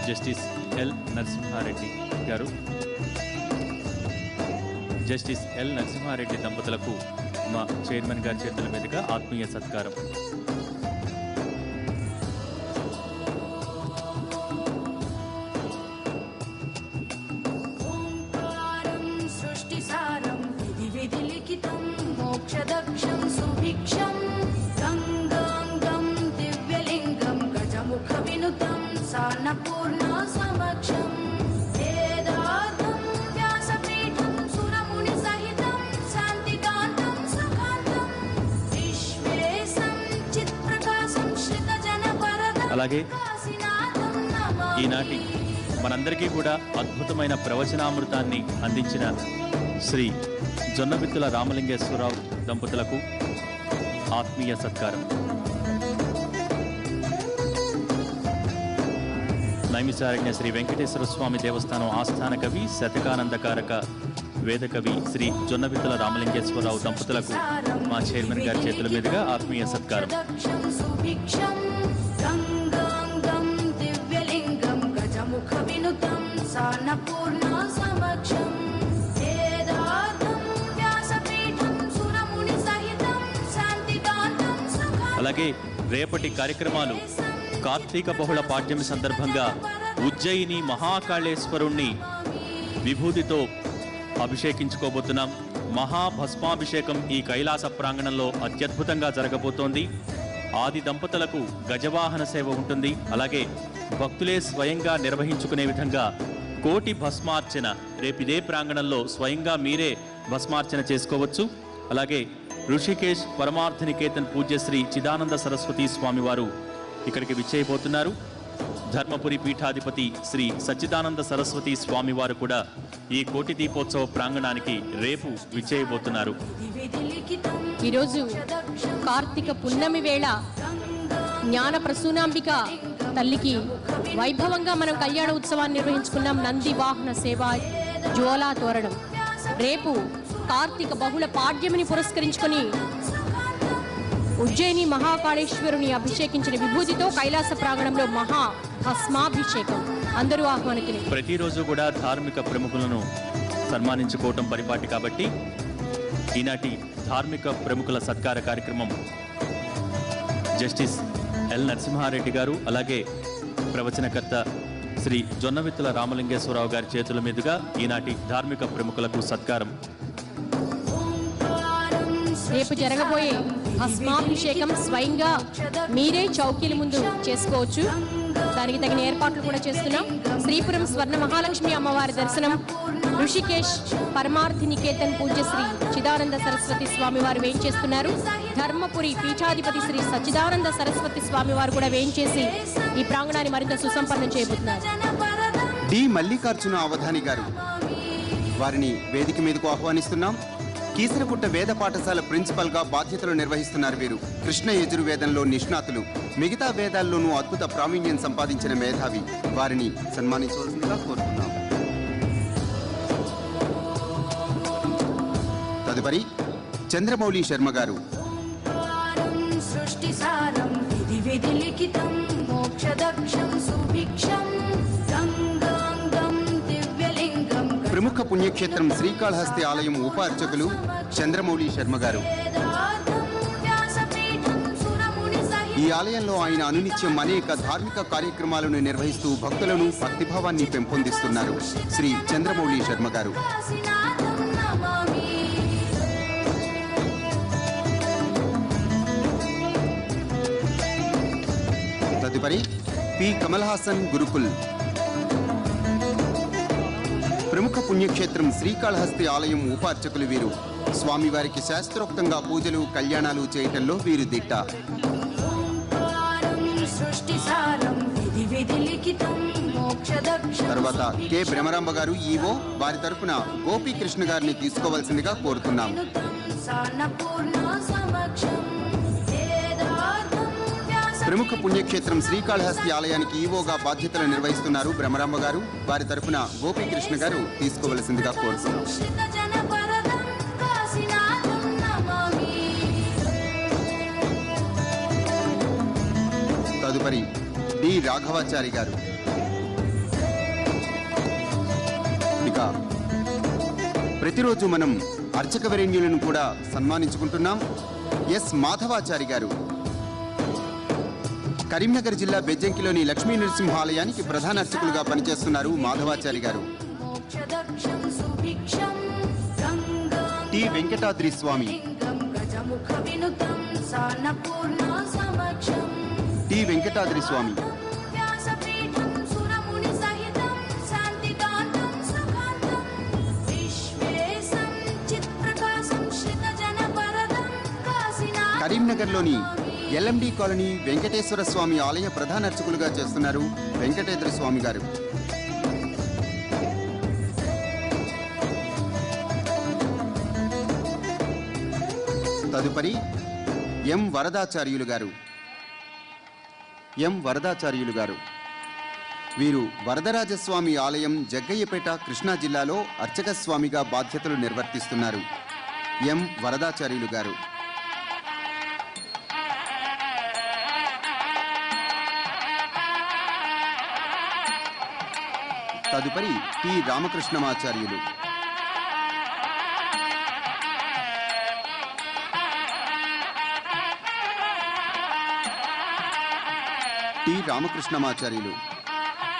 Justice L Narasimha Reddy గారు, justice L Narasimha Reddy దంపతులకు మా చైర్మన్ గారి చేతుల మీదుగా ఆత్మీయ సత్కారం. మోక్షదక్షం సుభిక్షం గంగాంగం దివ్యలింగం గజముఖ వినుతం సాన్నపూర్ణ సమక్షం వేదార్థం వ్యాసపీఠం సురముని సహితం శాంతికాంతం సుఖాంతం విశ్వేశం చిత్ప్రకాశం శ్రితజనపరదం. అలాగే ఈనాటి మనందరికీ కూడా అద్భుతమైన ప్రవచనామృతాన్ని అందించిన శ్రీ జొన్నబిత్తుల రామలింగేశ్వరరావు దంపతులకు ఆత్మీయ సత్కారం. నైమిసారణ్య శ్రీ వెంకటేశ్వర స్వామి దేవస్థానం ఆస్థాన కవి, శతకానందకారక వేదకవి శ్రీ జొన్నబిత్తుల రామలింగేశ్వరరావు దంపతులకు మా చైర్మన్ గారి చేతుల మీదుగా ఆత్మీయ సత్కారం. అలాగే రేపటి కార్యక్రమాలు కార్తీక బహుళ పాడ్యమి సందర్భంగా ఉజ్జయిని మహాకాళేశ్వరుణ్ణి విభూతితో అభిషేకించుకోబోతున్నాం. మహాభస్మాభిషేకం ఈ కైలాస ప్రాంగణంలో అత్యద్భుతంగా జరగబోతోంది. ఆది దంపతులకు గజవాహన సేవ ఉంటుంది. అలాగే భక్తులే స్వయంగా నిర్వహించుకునే విధంగా కోటి భస్మార్చన రేపిదే ప్రాంగణంలో స్వయంగా మీరే భస్మార్చన చేసుకోవచ్చు. అలాగే ఋషికేశ్ పరమార్థ నికేతన్ పూజ్యశ్రీ చిదానంద సరస్వతి స్వామివారు ఇక్కడికి విచ్చేయబోతున్నారు. ధర్మపురి పీఠాధిపతి శ్రీ సచ్చిదానంద సరస్వతి స్వామివారు కూడా ఈ కోటి దీపోత్సవ ప్రాంగణానికి రేపు విచ్చేయబోతున్నారు. ఈరోజు కార్తీక పున్నమి వేళ జ్ఞాన ప్రసూనాంబిక తల్లికి వైభవంగా మనం కళ్యాణ ఉత్సవాన్ని నిర్వహించుకున్నాం. నంది వాహన సేవ, జ్వాలా తోరణం. రేపు కార్తీక బహుళ పాడ్యమిని పురస్కరించుకొని ఉజ్జయిని మహాకాళేశ్వరుని అభిషేకించిన విభూతితో కైలాస ప్రాంగణంలో మహా భస్మాభిషేకం. అందరూ ఆహ్వానితులు. ప్రతిరోజు కూడా ధార్మిక ప్రముఖులను సన్మానించుకోవటం పరిపాటి కాబట్టి ఈనాటి ధార్మిక ప్రముఖుల సత్కార కార్యక్రమం జస్టిస్ ఎల్ నరసింహారెడ్డి గారు, అలాగే ప్రవచనకర్త శ్రీ జొన్నబిత్తుల రామలింగేశ్వరరావు గారి చేతుల మీదుగా ఈనాటి ధార్మిక ప్రముఖులకు సత్కారం. రేపు జరగబోయే భస్మాభిషేకం స్వయంగా మీరే చౌకీల ముందు చేసుకోవచ్చు. దానికి తగిన ఏర్పాట్లు కూడా చేస్తున్నాం. శ్రీపురం స్వర్ణ మహాలక్ష్మి అమ్మవారి దర్శనం, ఋషికేశ్ పరమార్థి నికేతన్ పూజ్యశ్రీ చిదానంద సరస్వతి స్వామివారు వేయించేస్తున్నారు. ధర్మపురి పీఠాధిపతి శ్రీ సచ్చిదానంద సరస్వతి స్వామివారు కూడా వేయించేసి ఈ ప్రాంగణాన్ని మరింత సుసంపన్నం చేయబోతున్నారు. డి మల్లికార్జున అవధాని గారు, వారిని వేదిక మీదకు ఆహ్వానిస్తున్నాం. కీసరగుట్ట వేద పాఠశాల ప్రిన్సిపల్ గా బాధ్యతలు నిర్వహిస్తున్నారు వీరు. కృష్ణ యజుర్వేదంలో నిష్ణాతులు, మిగతా వేదాల్లోనూ అద్భుత ప్రావీణ్యం సంపాదించిన మేధావి. వారిని సన్మానించవలసిందిగా కోరుతున్నాం. తదుపరి చంద్రమౌళి శర్మ గారు. ప్రముఖ పుణ్యక్షేత్రం శ్రీకాళహస్తి ఆలయం ఉప అర్చకులు చంద్రమౌళి శర్మ గారు. ఈ ఆలయంలో ఆయన అనునిత్యం అనేక ధార్మిక కార్యక్రమాలను నిర్వహిస్తూ భక్తులను భక్తిభావాన్ని పెంపొందిస్తున్నారు. శ్రీ చంద్రమౌళి శర్మ గారు. తదుపరి పి కమల్ హాసన్ గురుకుల్. ప్రముఖ పుణ్యక్షేత్రం శ్రీకాళహస్తి ఆలయం ఉప అర్చకులు వీరు. స్వామివారికి శాస్త్రోక్తంగా పూజలు, కళ్యాణాలు చేయటంలో వీరు దిట్ట. తర్వాత కె బ్రహ్మరాంబ గారు ఈవో. వారి తరఫున గోపీకృష్ణ గారిని తీసుకోవాల్సిందిగా కోరుతున్నాం. ప్రముఖ పుణ్యక్షేత్రం శ్రీకాళహస్తి ఆలయానికి ఈవోగా బాధ్యతలు నిర్వహిస్తున్నారు బ్రహ్మరాంబ గారు. వారి తరఫున గోపీకృష్ణ గారు తీసుకోవలసిందిగా కోరుతున్నాం. తదుపరి డి రాఘవాచారి గారు. భాగంగా ప్రతిరోజు మనం అర్చక వరేణ్యులను కూడా సన్మానించుకుంటున్నాం. ఎస్ మాధవాచారి గారు కరీంనగర్ జిల్లా బెజ్జంకిలోని లక్ష్మీ నరసింహ ఆలయానికి ప్రధాన అర్చకులుగా పనిచేస్తున్నారు మాధవాచారి గారు. మోక్షదక్షం సుభిక్షం టి వెంకటాద్రి స్వామి, గజముఖ వినుతం సాన్నపూర్ణ సమక్షం టి వెంకటాద్రి స్వామి, వ్యాసపీఠం సురముని సహితం శాంతికాంతం సుఖాంతం విశ్వేశం చిత్ప్రకాశం శ్రితజన వరదం కాశీనాథం. కరీంనగర్లోని ఎల్ఎండి కాలనీ వెంకటేశ్వర స్వామి ఆలయ ప్రధాన అర్చకులుగా చేస్తున్నారు వెంకటేశ్వర స్వామి గారు. తదుపరి ఎం వరదాచార్యులు గారు. ఎం వరదాచార్యులు గారు వీరు వరదరాజస్వామి ఆలయం జగ్గయ్యపేట కృష్ణా జిల్లాలో అర్చక స్వామిగా బాధ్యతలు నిర్వర్తిస్తున్నారు. ఎం వరదాచార్యులు గారు. తదుపరి టి రామకృష్ణమాచార్యులు. టి రామకృష్ణమాచార్యులు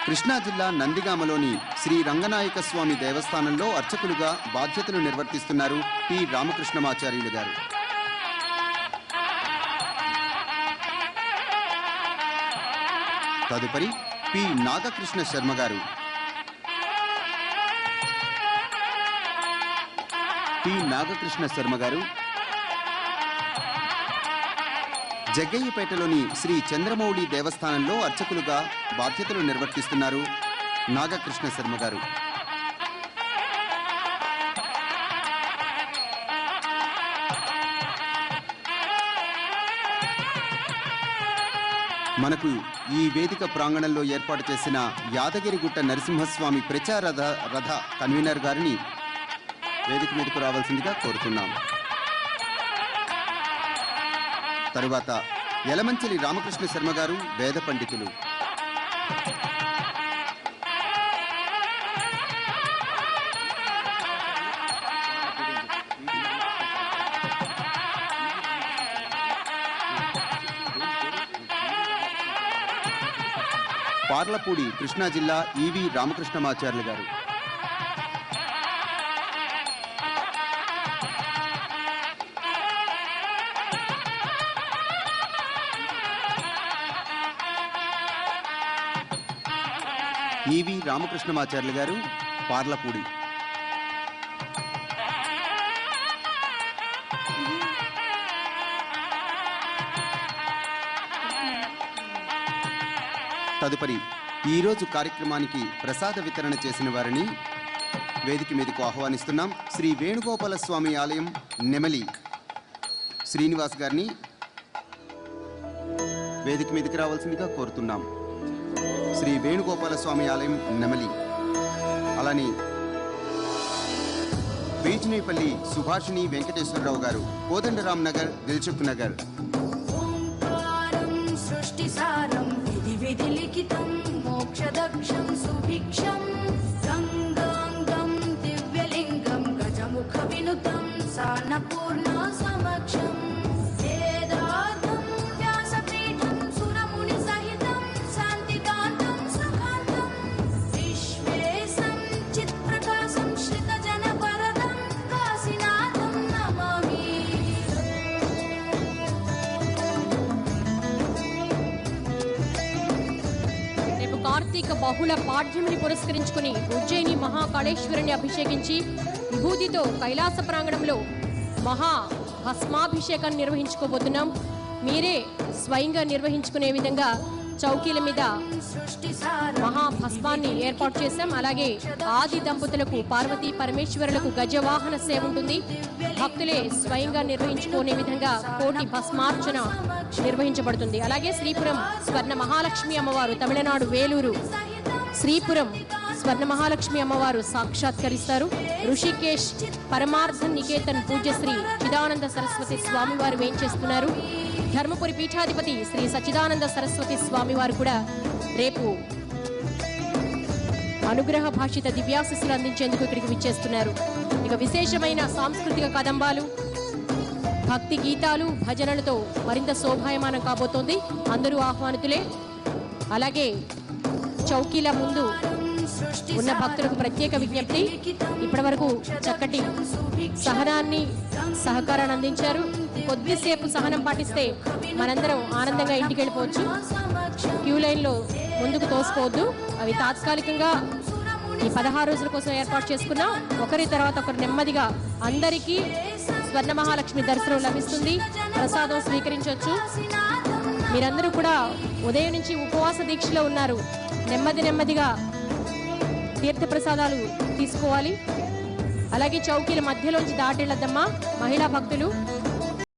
కృష్ణా జిల్లా నందిగామలోని శ్రీ రంగనాయక స్వామి దేవస్థానంలో అర్చకులుగా బాధ్యతలు నిర్వర్తిస్తున్నారు టి రామకృష్ణమాచార్యులు గారు. తదుపరి పి నాగకృష్ణ శర్మ గారు. పి నాగకృష్ణ శర్మ గారు జగ్గయ్యపేటలోని శ్రీ చంద్రమౌళి దేవస్థానంలో అర్చకులుగా బాధ్యతలు నిర్వర్తిస్తున్నారు నాగకృష్ణ శర్మ గారు. మనకు ఈ వేదిక ప్రాంగణంలో ఏర్పాటు చేసిన యాదగిరిగుట్ట నరసింహస్వామి ప్రచార రథ కన్వీనర్ గారిని వేదిక మీదకు రావాల్సిందిగా కోరుతున్నాం. తరువాత యలమంచిలి రామకృష్ణ శర్మ గారు వేద పండితులు. పార్లపూడి కృష్ణా జిల్లా ఈవి రామకృష్ణమాచార్యులు గారు. ఈవి రామకృష్ణమాచార్యులు గారు పార్లపూడి. తదుపరి ఈరోజు కార్యక్రమానికి ప్రసాద వితరణ చేసిన వారిని వేదిక మీదకు ఆహ్వానిస్తున్నాం. శ్రీ వేణుగోపాల స్వామి ఆలయం నెమలి శ్రీనివాస్ గారిని వేదిక మీదకి రావాల్సిందిగా కోరుతున్నాం. శ్రీ వేణుగోపాల స్వామి ఆలయం నెమలి. అలానే బీజ్నేపల్లి సుభాషిణి వెంకటేశ్వరరావు గారు కోదండరామ్ నగర్, దిల్సుఖ్ నగర్. ఓంకారం సృష్టిసారం విధి విధి లిఖితం మోక్షదక్షం సుభిక్షం గంగాంగం దివ్యలింగం గజముఖ వినుతం సాన్నపూర్ణ సమక్షం వేదార్థం వ్యాసపీఠం సురముని సహితం శాంతికాంతం సుఖాంతం విశ్వేశం చిత్ప్రకాశం శ్రితజన వరదం కాశీనాథం నమామి. రేపు కార్తీక బహుళ పాడ్యమిని పురస్కరించుకుని ఉజ్జయిని మహాకాళేశ్వరుని అభిషేకించి విభూతితో కైలాస ప్రాంగణంలో మహా భస్మాభిషేకాన్ని నిర్వహించుకోబోతున్నాం. మీరే స్వయంగా నిర్వహించుకునే విధంగా చౌకీల మీద మహాభస్మాన్ని ఏర్పాటు చేశాం. అలాగే ఆది దంపతులకు పార్వతీ పరమేశ్వరులకు గజవాహన సేవ ఉంటుంది. భక్తులే స్వయంగా నిర్వహించుకునే విధంగా కోటి భస్మార్చన నిర్వహించబడుతుంది. అలాగే శ్రీపురం స్వర్ణ మహాలక్ష్మి అమ్మవారు, తమిళనాడు వేలూరు శ్రీపురం స్వర్ణ మహాలక్ష్మి అమ్మవారు సాక్షాత్కరిస్తారు. ఋషికేశ్ పరమార్థ నికేతన్ పూజ్యశ్రీ చిదానంద సరస్వతి స్వామివారు వేంచేస్తున్నారు. ధర్మపురి పీఠాధిపతి శ్రీ సచ్చిదానంద సరస్వతి స్వామివారు కూడా రేపు అనుగ్రహ భాషిత దివ్యాశిస్సులు అందించేందుకు ఇక్కడికి విచ్చేస్తున్నారు. ఇక విశేషమైన సాంస్కృతిక కదంబాలు, భక్తి గీతాలు, భజనలతో మరింత శోభాయమానం కాబోతోంది. అందరూ ఆహ్వానితులే. అలాగే చౌకీల ముందు ఉన్న భక్తులకు ప్రత్యేక విజ్ఞప్తి, ఇప్పటి వరకు చక్కటి సహనాన్ని, సహకారాన్ని అందించారు. కొద్దిసేపు సహనం పాటిస్తే మనందరం ఆనందంగా ఇంటికి వెళ్ళిపోవచ్చు. క్యూ లైన్లో ముందుకు తోసుకోవద్దు. అవి తాత్కాలికంగా ఈ 16 రోజుల కోసం ఏర్పాటు చేసుకున్నాం. ఒకరి తర్వాత ఒకరు నెమ్మదిగా అందరికీ స్వర్ణ మహాలక్ష్మి దర్శనం లభిస్తుంది. ప్రసాదం స్వీకరించవచ్చు. మీరందరూ కూడా ఉదయం నుంచి ఉపవాస దీక్షలో ఉన్నారు. నెమ్మదిగా తీర్థ ప్రసాదాలు తీసుకోవాలి. అలాగే చౌకీల మధ్యలోంచి దాటెళ్ళద్దమ్మా మహిళా భక్తులు.